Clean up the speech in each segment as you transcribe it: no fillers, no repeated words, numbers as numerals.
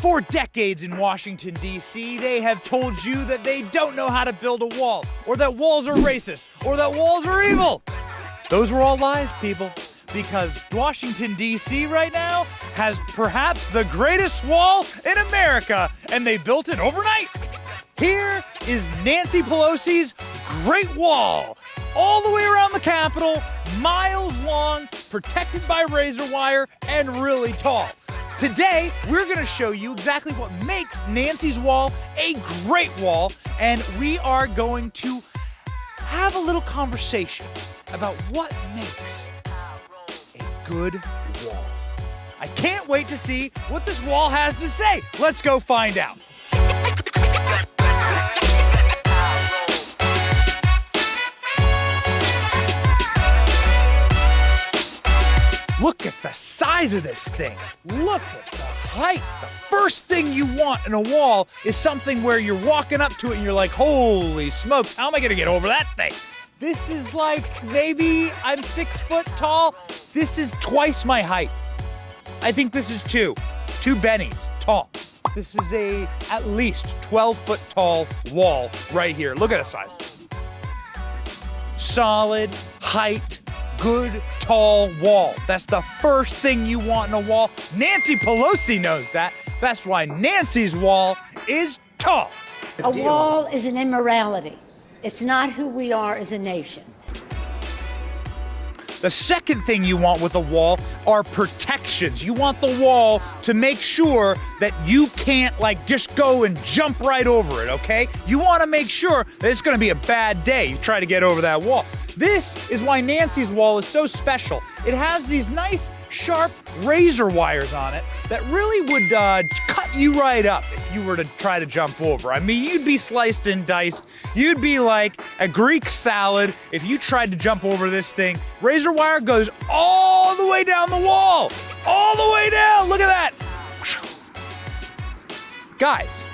For decades in Washington, D.C., they have told you that they don't know how to build a wall, or that walls are racist, or that walls are evil. Those were all lies, people, because Washington, D.C. right now has perhaps the greatest wall in America, and they built it overnight. Here is Nancy Pelosi's Great Wall, all the way around the Capitol, miles long, protected by razor wire, and really tall. Today, we're going to show you exactly what makes Nancy's wall a great wall, and we are going to have a little conversation about what makes a good wall. I can't wait to see what this wall has to say. Let's go find out. Look at the size of this thing. Look at the height. The first thing you want in a wall is something where you're walking up to it and you're like, holy smokes, how am I gonna get over that thing? This is like, maybe I'm 6 foot tall. This is twice my height. I think this is two bennies tall. This is a at least 12 foot tall wall right here. Look at the size. Solid height. Good, tall wall. That's the first thing you want in a wall. Nancy Pelosi knows that. That's why Nancy's wall is tall. A wall is an immorality. It's not who we are as a nation. The second thing you want with a wall are protections. You want the wall to make sure that you can't just go and jump right over it, okay? You want to make sure that it's going to be a bad day. You try to get over that wall. This is why Nancy's wall is so special. It has these nice, sharp razor wires on it that really would cut you right up if you were to try to jump over. I mean, you'd be sliced and diced. You'd be like a Greek salad if you tried to jump over this thing. Razor wire goes all the way down the wall. All the way down. Look at that. Guys,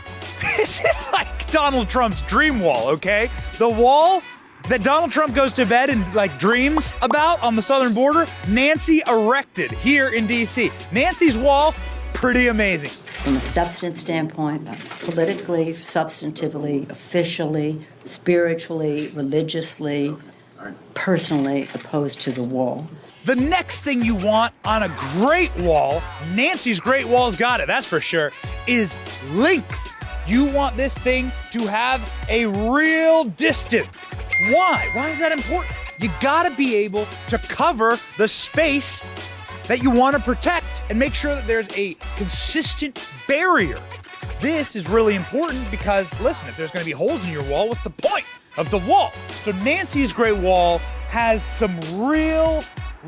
this is like Donald Trump's dream wall, okay? The wall that Donald Trump goes to bed and dreams about on the southern border, Nancy erected here in D.C. Nancy's wall, pretty amazing. From a substance standpoint, politically, substantively, officially, spiritually, religiously, personally opposed to the wall. The next thing you want on a great wall, Nancy's great wall's got it, that's for sure, is length. You want this thing to have a real distance. Why? Why is that important? You gotta be able to cover the space that you want to protect and make sure that there's a consistent barrier. This is really important because, listen, if there's gonna be holes in your wall, what's the point of the wall? So Nancy's great wall has some real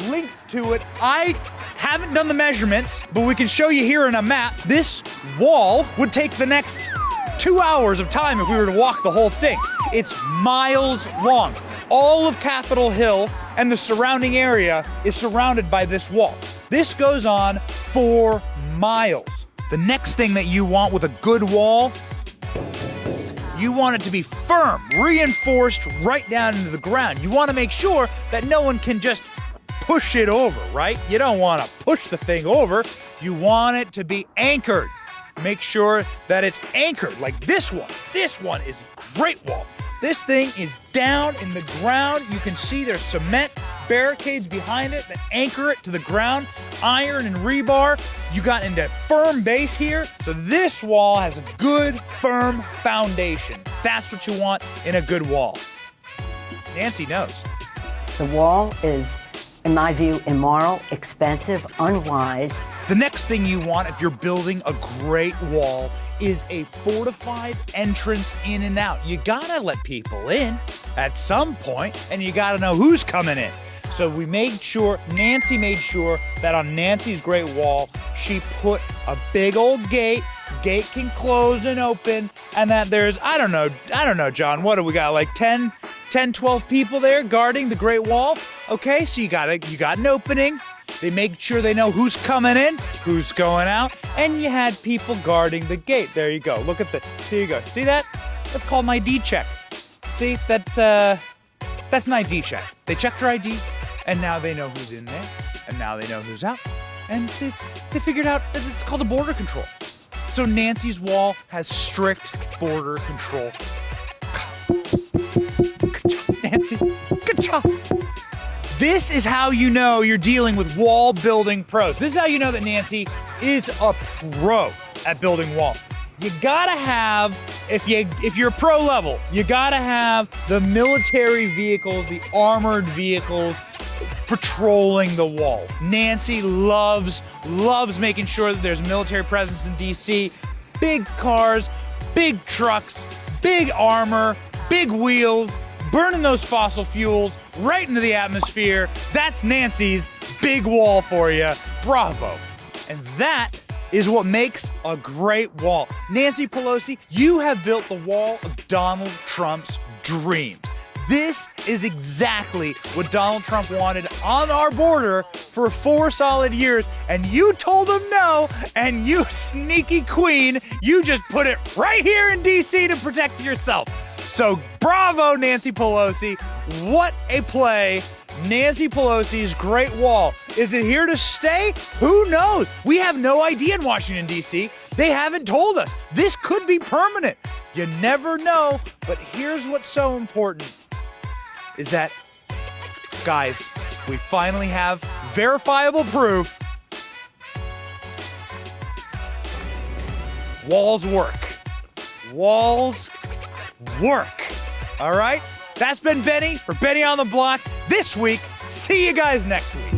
length to it. I haven't done the measurements, but we can show you here in a map. This wall would take the next 2 hours of time if we were to walk the whole thing. It's miles long. All of Capitol Hill and the surrounding area is surrounded by this wall. This goes on 4 miles. The next thing that you want with a good wall, you want it to be firm, reinforced right down into the ground. You want to make sure that no one can just push it over, right? You don't want to push the thing over. You want it to be anchored. Make sure that it's anchored like this one. This one is a great wall. This thing is down in the ground. You can see there's cement barricades behind it that anchor it to the ground, iron and rebar. You got into firm base here. So this wall has a good, firm foundation. That's what you want in a good wall. Nancy knows. The wall is, in my view, immoral, expensive, unwise. The next thing you want if you're building a great wall is a fortified entrance in and out. You gotta let people in at some point, and you gotta know who's coming in. So Nancy made sure that on Nancy's great wall, she put a big old gate. Gate can close and open, and that there's, I don't know, John, what do we got, like 10, 12 people there guarding the great wall? Okay, so you got an opening. They make sure they know who's coming in, who's going out, and you had people guarding the gate. There you go. Look at there you go. See that? That's called an ID check. See, that's an ID check. They checked your ID, and now they know who's in there, and now they know who's out, and they figured out that it's called a border control. So Nancy's wall has strict border control. Good job, Nancy. Good job. This is how you know you're dealing with wall building pros. This is how you know that Nancy is a pro at building wall. You gotta have, if you're pro level, you gotta have the military vehicles, the armored vehicles patrolling the wall. Nancy loves making sure that there's military presence in DC. Big cars, big trucks, big armor, big wheels, burning those fossil fuels right into the atmosphere. That's Nancy's big wall for you. Bravo. And that is what makes a great wall. Nancy Pelosi, you have built the wall of Donald Trump's dreams. This is exactly what Donald Trump wanted on our border for 4 solid years, and you told him no, and you sneaky queen, you just put it right here in DC to protect yourself. So bravo, Nancy Pelosi. What a play. Nancy Pelosi's Great Wall. Is it here to stay? Who knows? We have no idea in Washington, D.C. They haven't told us. This could be permanent. You never know. But here's what's so important is that, guys, we finally have verifiable proof. Walls work. Walls work. All right? That's been Benny for Benny on the Block this week. See you guys next week.